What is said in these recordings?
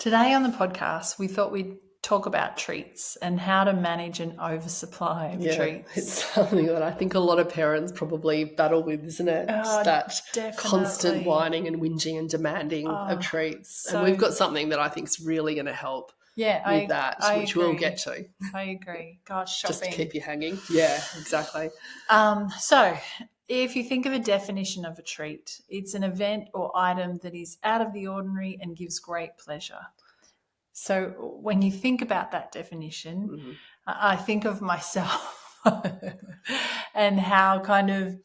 Today on the podcast, we thought we'd talk about treats and how to manage an oversupply of treats. It's something that I think a lot of parents probably battle with, isn't it? Oh, that definitely. constant whining and whinging and demanding of treats. And we've got something that I think is really going to help with that, which agree. we'll get to. I agree. Gosh, shopping. Just to keep you hanging. Yeah, exactly. So if you think of a definition of a treat, it's an event or item that is out of the ordinary and gives great pleasure. So when you think about that definition, I think of myself and how kind of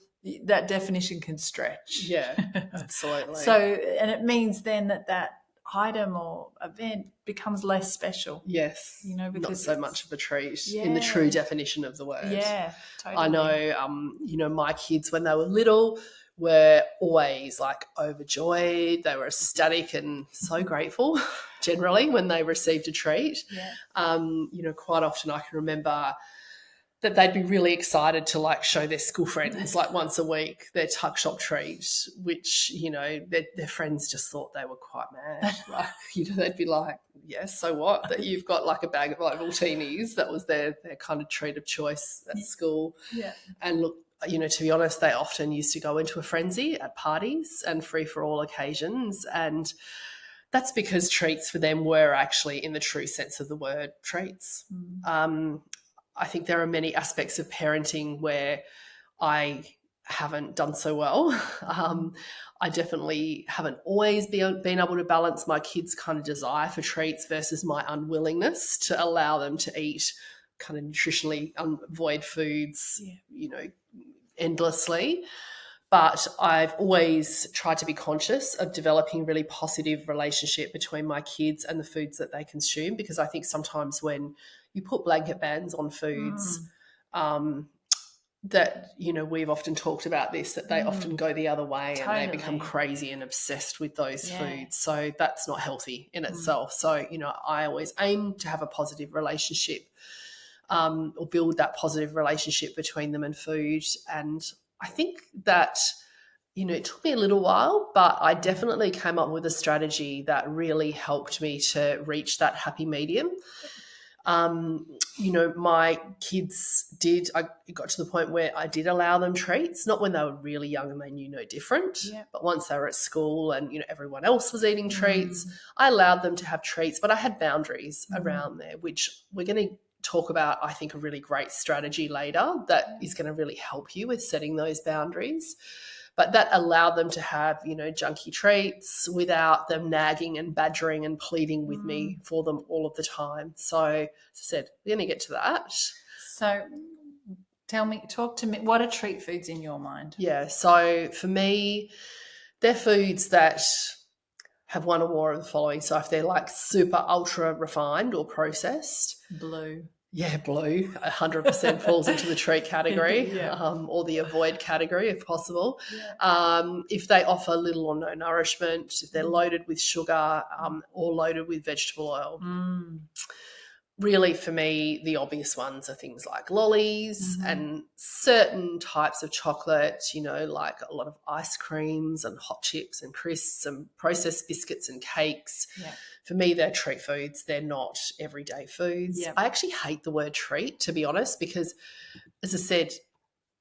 that definition can stretch. Yeah, absolutely. So, and it means then that item or event becomes less special. Yes, because not so much of a treat in the true definition of the word. Yeah, totally. I know, my kids when they were little were always like overjoyed. They were ecstatic and so grateful generally when they received a treat. Yeah. Quite often I can remember that they'd be really excited to like show their school friends like once a week their tuck shop treat, which, their friends just thought they were quite mad. Like, they'd be like, yes, so what? That you've got like a bag of like Voltinis. That was their kind of treat of choice at school. Yeah. And look, to be honest, they often used to go into a frenzy at parties and free for all occasions. And that's because treats for them were actually, in the true sense of the word, treats. I think there are many aspects of parenting where I haven't done so well. I definitely haven't always been able to balance my kids' kind of desire for treats versus my unwillingness to allow them to eat kind of nutritionally void foods, endlessly. But I've always tried to be conscious of developing a really positive relationship between my kids and the foods that they consume, because I think sometimes when you put blanket bans on foods, that, we've often talked about this, that they often go the other way and they become crazy and obsessed with those foods. So that's not healthy in itself. So, I always aim to have a positive relationship or build that positive relationship between them and food. And I think that, it took me a little while, but I definitely came up with a strategy that really helped me to reach that happy medium. My kids I got to the point where I did allow them treats, not when they were really young and they knew no different, but once they were at school and, everyone else was eating treats, I allowed them to have treats, but I had boundaries around there, which we're going to talk about, I think, a really great strategy later that is going to really help you with setting those boundaries. But that allowed them to have, junky treats without them nagging and badgering and pleading with me for them all of the time. So, as I said, we're going to get to that. So talk to me, what are treat foods in your mind? Yeah, so for me, they're foods that have one or more of the following. So if they're like super ultra refined or processed. Blue. Yeah, blue 100% falls into the treat category or the avoid category if possible. If they offer little or no nourishment, if they're loaded with sugar or loaded with vegetable oil. Really, for me, the obvious ones are things like lollies and certain types of chocolate, like a lot of ice creams and hot chips and crisps and processed biscuits and cakes. Yeah. For me, they're treat foods. They're not everyday foods. Yeah. I actually hate the word treat, to be honest, because, as I said,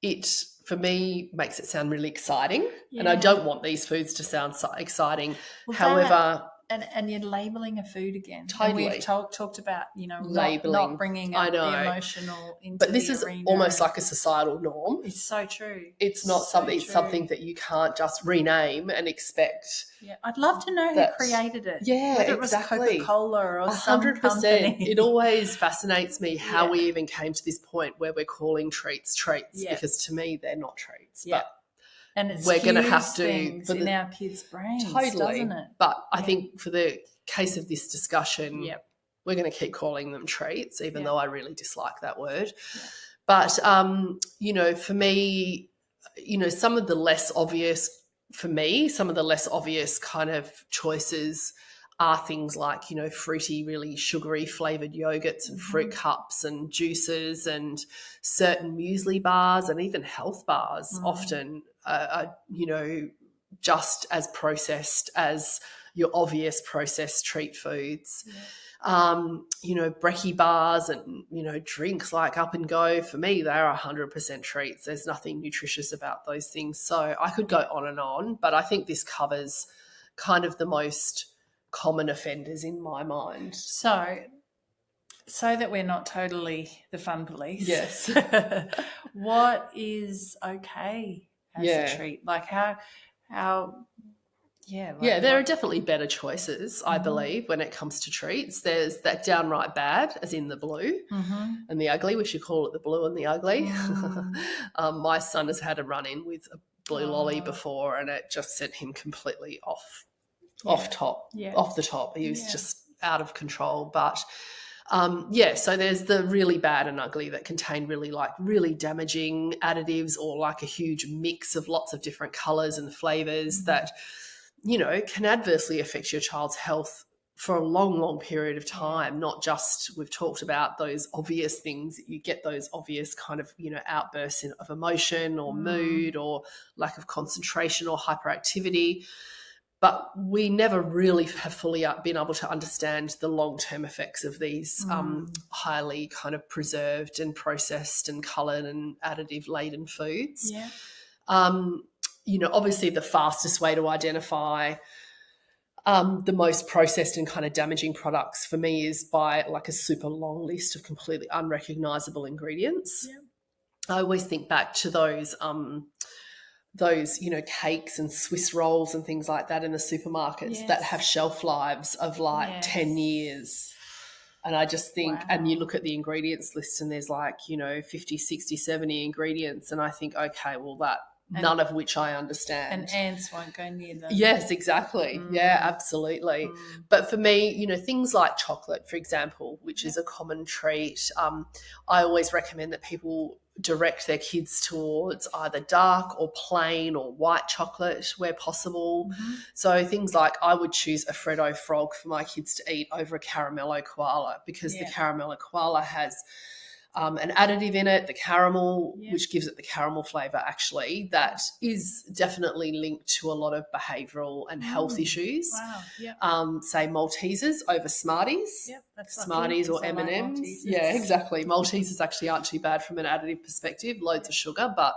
it, for me, makes it sound really exciting. Yeah. And I don't want these foods to sound so exciting. Well, however... And you're labelling a food again. Totally. And we've talked about, labeling. Not bringing up the emotional into But this the is arena. almost like a societal norm. It's so true. It's not something. It's something that you can't just rename and expect. Yeah, I'd love to know who created it. Yeah, whether exactly. It was Coca-Cola or 100%. Some company. It always fascinates me how we even came to this point where we're calling treats because to me they're not treats. Yeah. But and it's we're going to have to in our kids' brains, doesn't it? But I think for the case of this discussion, we're going to keep calling them treats, even though I really dislike that word. Yeah. But for me, some of the less obvious kind of choices are things like, fruity, really sugary flavoured yogurts and fruit cups and juices and certain muesli bars and even health bars often are, just as processed as your obvious processed treat foods. Yeah. Brekkie bars and, drinks like Up and Go, for me, they're 100% treats. There's nothing nutritious about those things. So I could go on and on, but I think this covers kind of the most common offenders in my mind. So that we're not totally the fun police. Yes. What is okay as a treat? Like how there are definitely better choices, I believe, when it comes to treats. There's that downright bad, as in the blue, and the ugly. We should call it the blue and the ugly. My son has had a run-in with a blue lolly before, and it just sent him completely off the top. He was just out of control. But so there's the really bad and ugly that contain really damaging additives, or like a huge mix of lots of different colours and flavours that can adversely affect your child's health for a long, long period of time. Not just, we've talked about those obvious things, you get those obvious kind of, outbursts of emotion or mood or lack of concentration or hyperactivity. But we never really have fully been able to understand the long-term effects of these highly kind of preserved and processed and coloured and additive-laden foods. Yeah. Obviously the fastest way to identify the most processed and kind of damaging products for me is by like a super long list of completely unrecognisable ingredients. Yeah. I always think back to those cakes and Swiss rolls and things like that in the supermarkets that have shelf lives of 10 years. And I just think, and you look at the ingredients list and there's 50, 60, 70 ingredients. And I think, okay, well none of which I understand. And ants won't go near them. Yes, exactly. Yeah, absolutely. But for me, things like chocolate, for example, which is a common treat, I always recommend that people direct their kids towards either dark or plain or white chocolate where possible. So things like, I would choose a Freddo Frog for my kids to eat over a Caramello Koala, because the Caramello Koala has an additive in it, the caramel, which gives it the caramel flavour actually, that is definitely linked to a lot of behavioural and health issues. Wow, yeah. Say Maltesers over Smarties. Yep, that's Smarties or M&Ms. Like yeah, exactly. Maltesers actually aren't too bad from an additive perspective, loads of sugar, but,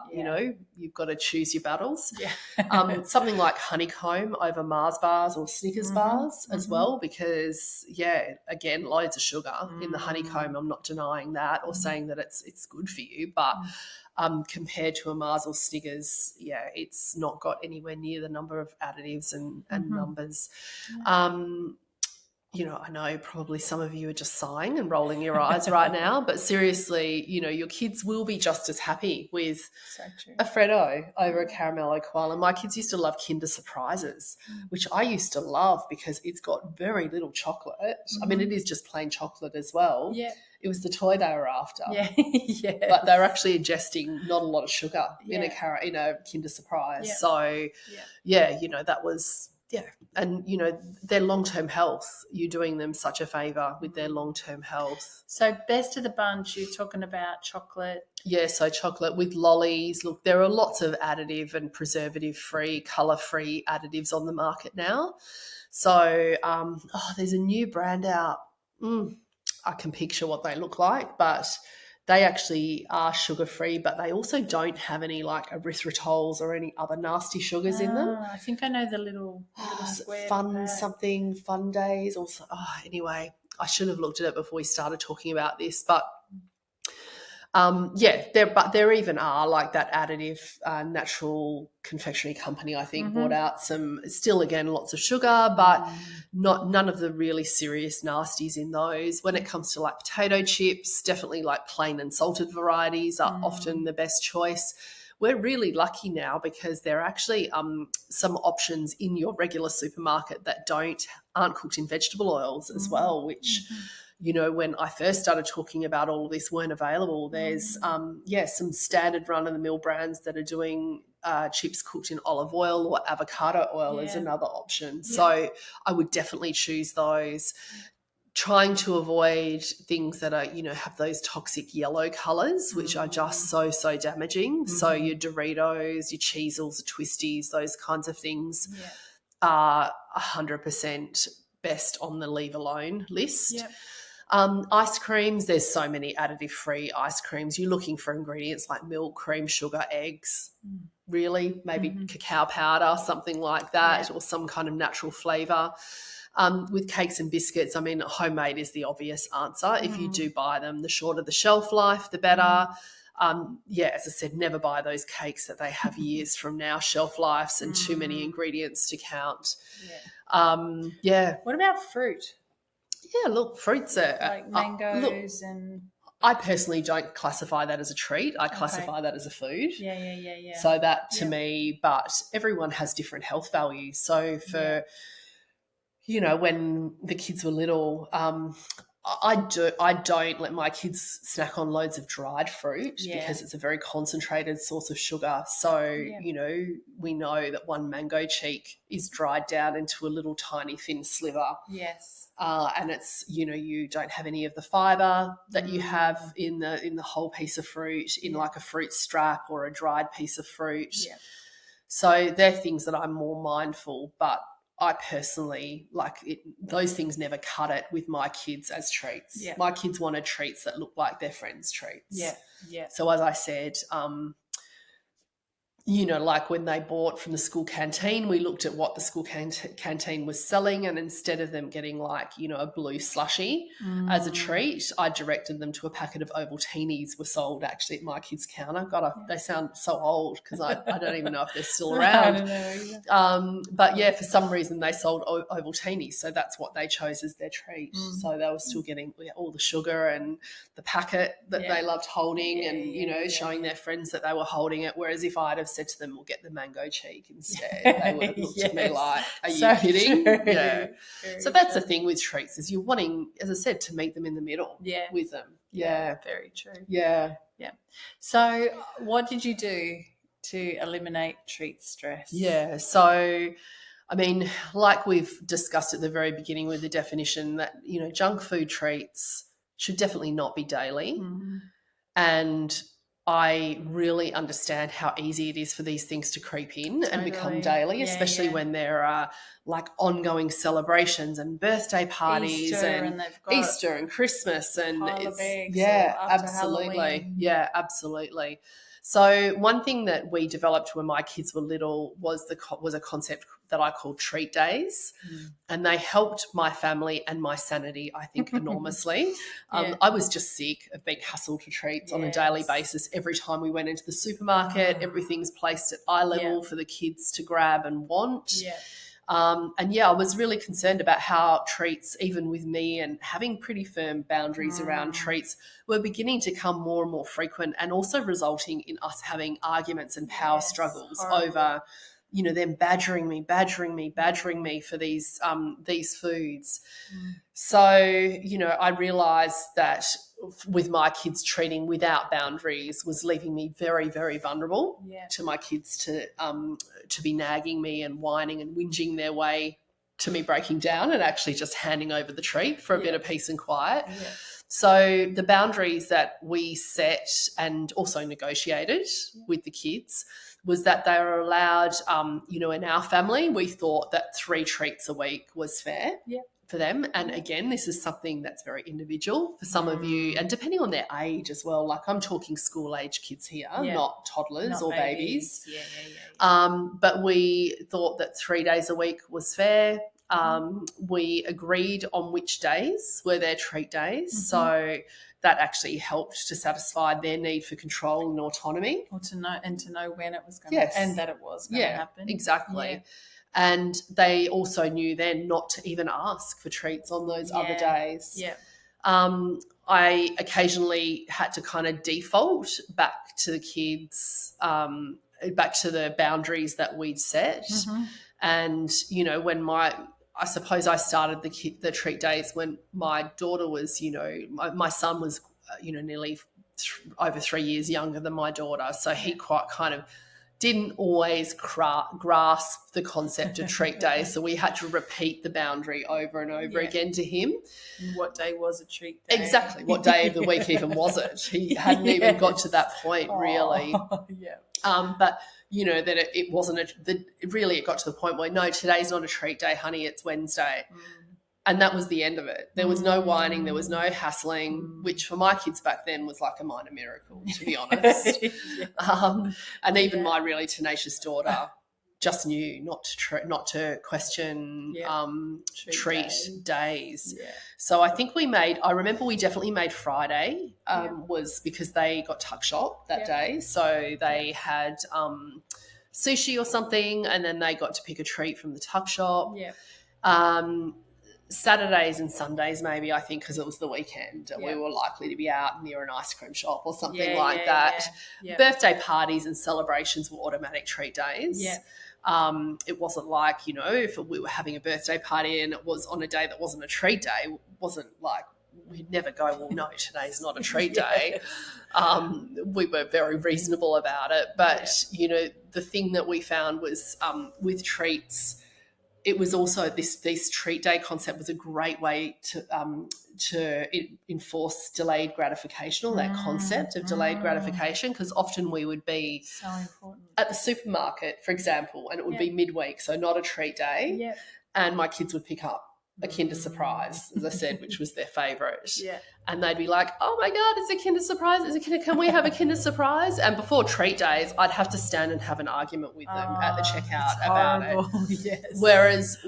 you've got to choose your battles. Yeah. Something like honeycomb over Mars bars or Snickers bars as well, because, again, loads of sugar in the honeycomb. I'm not denying that or saying that it's good for you, but compared to a Mars or Snickers, it's not got anywhere near the number of additives and numbers. I know probably some of you are just sighing and rolling your eyes right now, but seriously, your kids will be just as happy with a Freddo over a Caramello Koala. My kids used to love Kinder Surprises, which I used to love because it's got very little chocolate. I mean, it is just plain chocolate as well. Yeah. It was the toy they were after. Yeah. But they were actually ingesting not a lot of sugar in a Kinder Surprise. Yeah. So, that was... Yeah, and, their long-term health, you're doing them such a favour with their long-term health. So best of the bunch, you're talking about chocolate. Yeah, so chocolate with lollies. Look, there are lots of additive and preservative-free, colour-free additives on the market now. So there's a new brand out. I can picture what they look like, but... they actually are sugar-free, but they also don't have any erythritols or any other nasty sugars in them. I think I know the little square Fun Days. Also, anyway, I should have looked at it before we started talking about this, but there even are that additive natural confectionery company, I think, brought out some, still again, lots of sugar, but none of the really serious nasties in those. When it comes to potato chips, definitely plain and salted varieties are often the best choice. We're really lucky now because there are actually some options in your regular supermarket that aren't cooked in vegetable oils as well, which... when I first started talking about all of this weren't available. There's, some standard run-of-the-mill brands that are doing chips cooked in olive oil or avocado oil is another option. Yeah. So I would definitely choose those. Trying to avoid things that are, have those toxic yellow colours, which are just so damaging. So your Doritos, your Cheezels, your Twisties, those kinds of things. Yeah. are 100% best on the leave alone list. Yep. Ice creams, there's so many additive-free ice creams. You're looking for ingredients like milk, cream, sugar, eggs, really, maybe cacao powder, something like that, or some kind of natural flavour. With cakes and biscuits, I mean, homemade is the obvious answer. If you do buy them, the shorter the shelf life, the better. As I said, never buy those cakes that they have years from now, shelf lives, and too many ingredients to count. What about fruit? Yeah, look, fruits are... Like mangoes and... I personally don't classify that as a treat. I classify that as a food. Yeah. So that to me, but everyone has different health values. So for, when the kids were little, I don't let my kids snack on loads of dried fruit because it's a very concentrated source of sugar. So, we know that one mango cheek is dried down into a little tiny thin sliver. Yes. And it's, you don't have any of the fibre that you have in the whole piece of fruit, in like a fruit strap or a dried piece of fruit. Yeah. So they're things that I'm more mindful, but I personally those things never cut it with my kids as treats. Yeah. My kids wanted treats that look like their friends' treats. Yeah. So as I said, like when they bought from the school canteen, we looked at what the school canteen was selling, and instead of them getting a blue slushy as a treat, I directed them to a packet of Ovaltinis were sold actually at my kids' counter. God, they sound so old because I don't even know if they're still around. I don't know. But for some reason they sold Ovaltinis, so that's what they chose as their treat. So they were still getting all the sugar and the packet that they loved holding, and showing their friends that they were holding it. Whereas if I'd have said to them, we'll get the mango cheek instead, they would have looked at me like, are you kidding? True. Yeah. So that's the thing with treats, is you're wanting, as I said, to meet them in the middle with them. Yeah. Very true. Yeah. So what did you do to eliminate treat stress? Yeah. So, I mean, like we've discussed at the very beginning with the definition that, junk food treats should definitely not be daily. And I really understand how easy it is for these things to creep in and become daily, especially when there are ongoing celebrations and birthday parties Easter and Christmas and absolutely. Halloween. Yeah, absolutely. So one thing that we developed when my kids were little was a concept that I called treat days, and they helped my family and my sanity, I think, enormously. I was just sick of being hustled for treats on a daily basis. Every time we went into the supermarket, everything's placed at eye level for the kids to grab and want. I was really concerned about how treats, even with me and having pretty firm boundaries around treats, were beginning to come more and more frequent, and also resulting in us having arguments and power struggles over, them badgering me for these foods. So, I realised that with my kids, treating without boundaries was leaving me very, very vulnerable to my kids to be nagging me and whining and whinging their way to me breaking down and actually just handing over the treat for a bit of peace and quiet. So the boundaries that we set and also negotiated with the kids was that they were allowed, in our family, we thought that 3 treats a week was fair for them. And again, this is something that's very individual for some of you, and depending on their age as well. Like, I'm talking school age kids here, not toddlers or babies. But we thought that 3 days a week was fair. We agreed on which days were their treat days. So that actually helped to satisfy their need for control and autonomy. Or to know when it was going to and that it was going to happen. Exactly. Yeah. And they also knew then not to even ask for treats on those other days. I occasionally had to kind of default back to the kids, back to the boundaries that we'd set. And, when I suppose I started the treat days when my daughter was, my son was, nearly over 3 years younger than my daughter. So he quite kind of didn't always grasp the concept of treat days. So we had to repeat the boundary over and over again to him. What day was a treat day? Exactly. What day of the week even was it? He hadn't even got to that point, really. But, that it wasn't really it got to the point where, no, today's not a treat day, honey, it's Wednesday. And that was the end of it. There was no whining. There was no hassling, which for my kids back then was like a minor miracle, to be honest. And even my really tenacious daughter just knew not to question treat days. Yeah. So I think I remember we definitely made Friday was because they got tuck shop that day. So they had sushi or something, and then they got to pick a treat from the tuck shop. Yeah. Saturdays and Sundays maybe, I think, because it was the weekend and we were likely to be out near an ice cream shop or something like that. Yeah. Birthday parties and celebrations were automatic treat days. Yeah. It wasn't like, if we were having a birthday party and it was on a day that wasn't a treat day, it wasn't like we'd never go, well, no, today's not a treat day. We were very reasonable about it. But, the thing that we found was with treats, it was also this treat day concept was a great way to enforce delayed gratification, or that concept of delayed gratification, because often we would be so important at the supermarket, for example, and it would be midweek, so not a treat day, and my kids would pick up a Kinder Surprise, as I said, which was their favourite. Yeah. And they'd be like, oh, my God, it's a Kinder Surprise. Can we have a Kinder Surprise? And before treat days, I'd have to stand and have an argument with them at the checkout about it. Yes. Whereas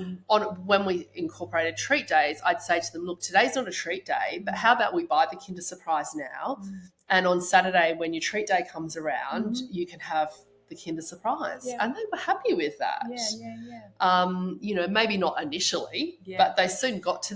when we incorporated treat days, I'd say to them, look, today's not a treat day, but how about we buy the Kinder Surprise now? And on Saturday, when your treat day comes around, you can have the Kinder Surprise. Yeah. And they were happy with that. Maybe not initially, but they soon got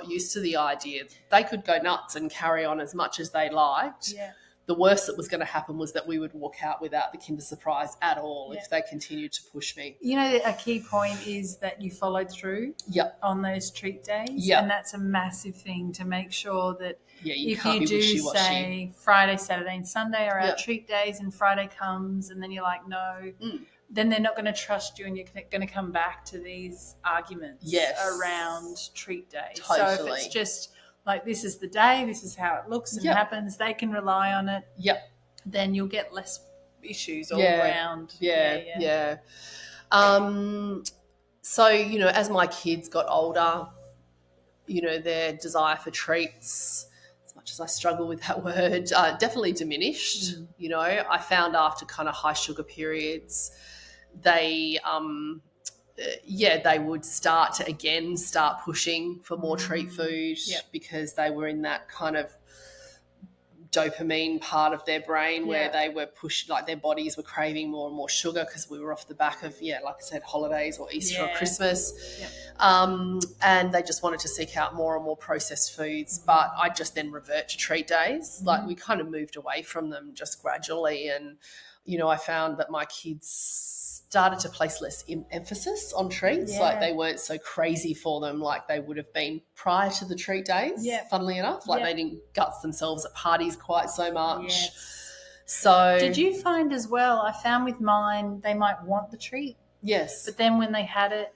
used to the idea they could go nuts and carry on as much as they liked. Yeah. The worst that was going to happen was that we would walk out without the Kinder Surprise at all if they continued to push me. A key point is that you followed through on those treat days. And that's a massive thing, to make sure that if you do say Friday, Saturday and Sunday are our treat days, and Friday comes and then you're like, no, then they're not going to trust you, and you're going to come back to these arguments around treat days. Totally. So if it's just like, this is the day, this is how it looks and happens, they can rely on it, then you'll get less issues all around. Yeah. So, as my kids got older, their desire for treats, as much as I struggle with that word, definitely diminished. I found after kind of high sugar periods, they would start pushing for more treat food because they were in that kind of dopamine part of their brain where they were pushed, like their bodies were craving more and more sugar because we were off the back of, like I said, holidays or Easter or Christmas. And they just wanted to seek out more and more processed foods. But I just then revert to treat days. Like, we kind of moved away from them just gradually. And, I found that my kids started to place less emphasis on treats. Like, they weren't so crazy for them like they would have been prior to the treat days, funnily enough. Like, they didn't guts themselves at parties quite so much. So did you find as well, I found with mine, they might want the treat. Yes. But then when they had it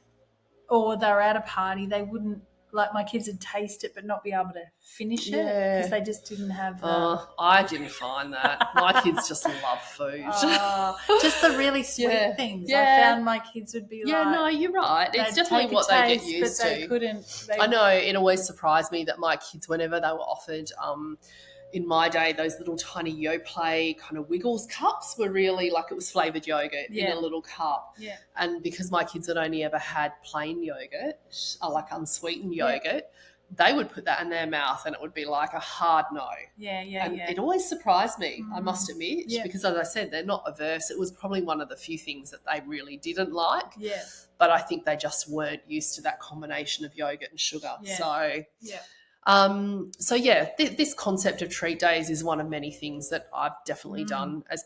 or they were at a party, they wouldn't, like, my kids would taste it but not be able to finish it because they just didn't have I didn't find that. My kids just love food. Just the really sweet things. I found my kids would be like... no, you're right. It's definitely what they get used to. They couldn't... I know, it always surprised me that my kids, whenever they were offered... in my day, those little tiny Yoplait kind of Wiggles cups were really like, it was flavoured yogurt in a little cup. Yeah. And because my kids had only ever had plain yogurt, like unsweetened yogurt, they would put that in their mouth and it would be like a hard no. It always surprised me, I must admit, because as I said, they're not averse. It was probably one of the few things that they really didn't like. Yeah. But I think they just weren't used to that combination of yogurt and sugar. Yeah. This concept of treat days is one of many things that I've definitely done as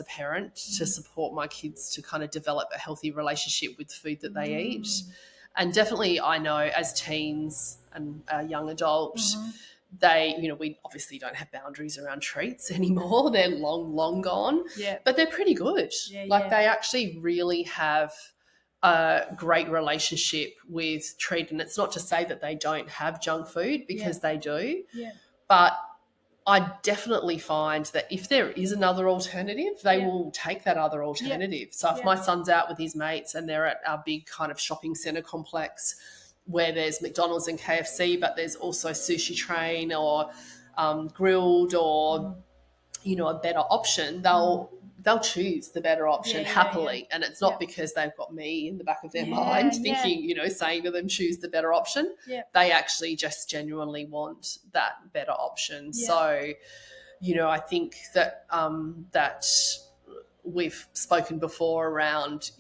a parent to support my kids to kind of develop a healthy relationship with food that they eat. And definitely I know as teens and young adults, we obviously don't have boundaries around treats anymore. They're long gone. Yeah. But they're pretty good. Yeah, they actually really have a great relationship with treat. And it's not to say that they don't have junk food, because they do. Yeah. But I definitely find that if there is another alternative, they will take that other alternative. So if my son's out with his mates and they're at our big kind of shopping centre complex where there's McDonald's and KFC, but there's also Sushi Train or grilled or, a better option, they'll choose the better option happily. And it's not because they've got me in the back of their mind thinking, saying to them, choose the better option. They actually just genuinely want that better option. So, I think that that we've spoken before around,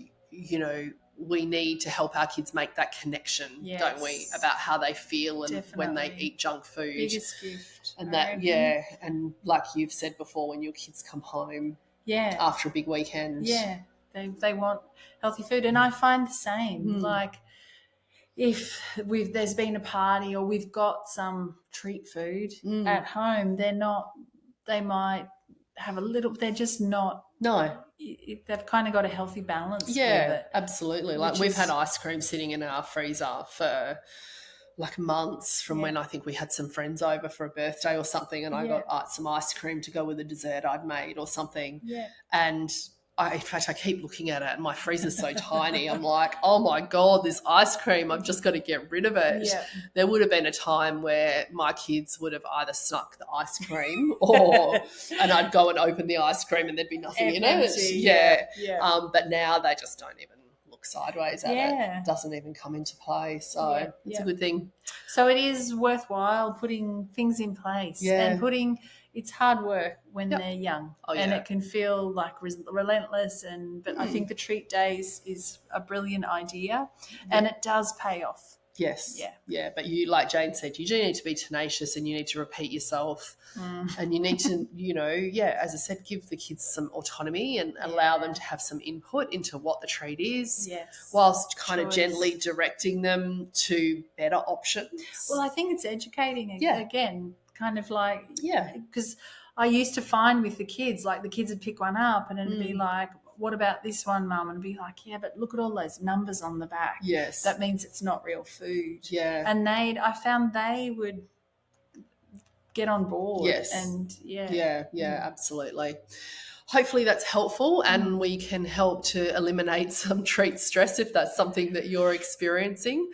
we need to help our kids make that connection, don't we, about how they feel and when they eat junk food. Biggest gift. And and like you've said before, when your kids come home after a big weekend. Yeah, they want healthy food. And I find the same. Like if there's been a party or we've got some treat food at home, they might have a little, they're just not. No. They've kind of got a healthy balance with it. Absolutely. Like we've had ice cream sitting in our freezer for like months from when I think we had some friends over for a birthday or something, and I got some ice cream to go with a dessert I'd made or something. Yeah. And in fact, I keep looking at it and my freezer's so tiny. I'm like, oh my God, this ice cream, I've just got to get rid of it. Yeah. There would have been a time where my kids would have either snuck the ice cream and I'd go and open the ice cream and there'd be nothing in it. Yeah. But now they just don't even look sideways at it. It doesn't even come into play. So it's a good thing. So it is worthwhile putting things in place and it's hard work when they're young and it can feel like relentless. But I think the treat days is a brilliant idea and it does pay off. Yes. Yeah. But you, like Jane said, you do need to be tenacious and you need to repeat yourself and you need to, as I said, give the kids some autonomy and allow them to have some input into what the treat is whilst kind of gently directing them to better options. Well, I think it's educating again, kind of like, because I used to find with the kids, like the kids would pick one up and it'd be like, what about this one, Mum? And be like, but look at all those numbers on the back. Yes. That means it's not real food. Yeah. And I found they would get on board. Yes. And absolutely. Hopefully that's helpful and we can help to eliminate some treat stress if that's something that you're experiencing.